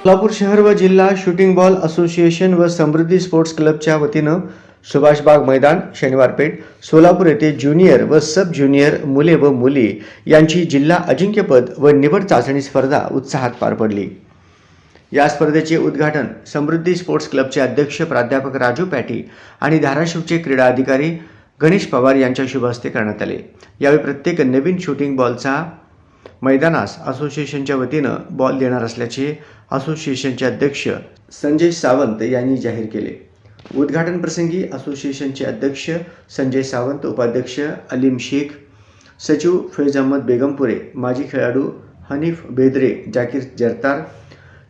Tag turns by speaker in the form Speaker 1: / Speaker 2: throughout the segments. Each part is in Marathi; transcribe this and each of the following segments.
Speaker 1: सोलापूर शहर व जिल्हा शूटिंग बॉल असोसिएशन व समृद्धी स्पोर्ट्स क्लबच्या वतीनं सुभाषबाग मैदान शनिवार पेठ सोलापूर येथे ज्युनियर व सब ज्युनियर मुले व मुली यांची जिल्हा अजिंक्यपद व निवड चाचणी स्पर्धा उत्साहात पार पडली। या स्पर्धेचे उद्घाटन समृद्धी स्पोर्ट्स क्लबचे अध्यक्ष प्राध्यापक राजू पॅटी आणि धाराशिवचे क्रीडा अधिकारी गणेश पवार यांच्या शुभ हस्ते करण्यात आले। यावेळी प्रत्येक नवीन शूटिंग बॉलचा मैदानास असोसिएशनच्या वतीनं बॉल देणार असल्याचे असोसिएशनचे अध्यक्ष संजय सावंत यांनी जाहीर केले। उद्घाटन प्रसंगी असोसिएशनचे अध्यक्ष संजय सावंत, उपाध्यक्ष अलीम शेख, सचिव फैज अहमद बेगमपुरे, माजी खेळाडू हनीफ बेदरे, जाकीर जरतार,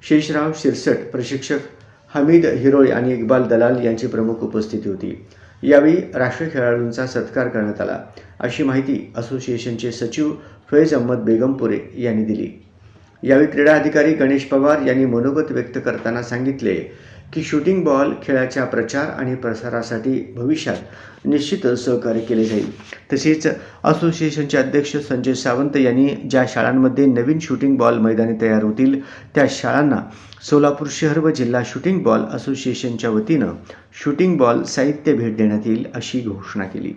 Speaker 1: शेषराव शिरसट, प्रशिक्षक हमीद हिरोळे आणि इक्बाल दलाल यांची प्रमुख उपस्थिती होती। यावेळी राष्ट्रीय खेळाडूंचा सत्कार करण्यात आला, अशी माहिती असोसिएशनचे सचिव फैज अहमद बेगमपुरे यांनी दिली। यावेळी क्रीडा अधिकारी गणेश पवार यांनी मनोगत व्यक्त करताना सांगितले की शूटिंग बॉल खेळाच्या प्रचार आणि प्रसारासाठी भविष्यात निश्चितच सहकार्य केले जाईल। तसेच असोसिएशनचे अध्यक्ष संजय सावंत यांनी ज्या शाळांमध्ये नवीन शूटिंग बॉल मैदाने तयार होतील त्या शाळांना सोलापूर शहर व जिल्हा शूटिंग बॉल असोसिएशनच्या वतीनं शूटिंग बॉल साहित्य भेट देण्यात येईल, अशी घोषणा केली।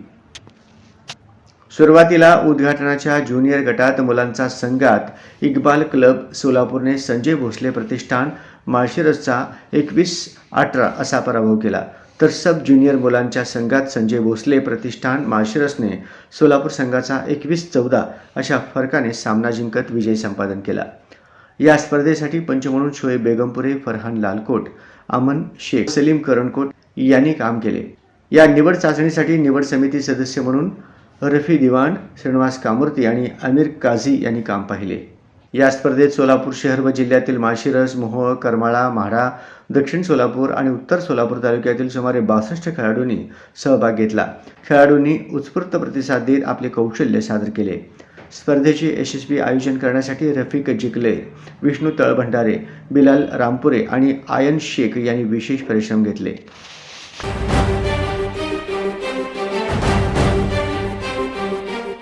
Speaker 1: सुरुवातीला उद्घाटनाच्या ज्युनियर गटात मुलांचा संघात इक्बाल क्लब सोलापूरने संजय भोसले प्रतिष्ठान माळशिरसचा 21-18 असा पराभव केला, तर सब ज्युनियर मुलांच्या संघात संजय भोसले प्रतिष्ठान माळशिरसने सोलापूर संघाचा 21-14 अशा फरकाने सामना जिंकत विजय संपादन केला। या स्पर्धेसाठी पंच म्हणून शोएब बेगमपुरे, फरहान लालकोट, अमन शेख, सलीम करणकोट यांनी काम केले। या निवड चाचणीसाठी निवड समिती सदस्य म्हणून रफी दिवाण, श्रीनिवास कामूर्ती आणि अमीर काझी यांनी काम पाहिले। या स्पर्धेत सोलापूर शहर व जिल्ह्यातील माळशिरस, मोहोळ, करमाळा, म्हाडा, दक्षिण सोलापूर आणि उत्तर सोलापूर तालुक्यातील सुमारे 62 खेळाडूंनी सहभाग घेतला। खेळाडूंनी उत्स्फूर्त प्रतिसाद देत आपले कौशल्य सादर केले। स्पर्धेचे यशस्वी आयोजन करण्यासाठी रफिक जिकले, विष्णू तळभंडारे, बिलाल रामपुरे आणि आयन शेख यांनी विशेष परिश्रम घेतले।